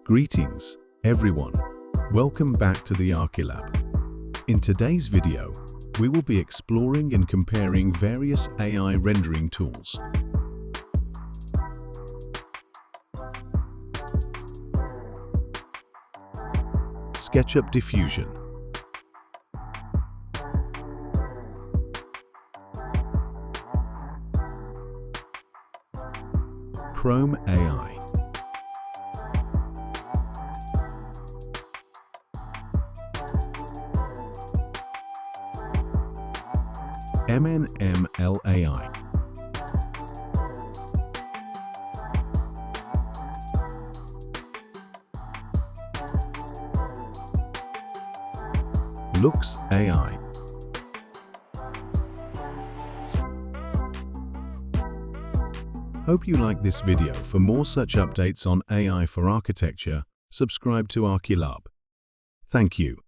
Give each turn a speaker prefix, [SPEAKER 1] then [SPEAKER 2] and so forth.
[SPEAKER 1] Greetings, everyone. Welcome back to the Archilab. In today's video, we will be exploring and comparing various AI rendering tools. SketchUp Diffusion, PromeAi, MnmlAI, lookxAI. Hope you like this video. For more such updates on AI for architecture, subscribe to Archilab. Thank you.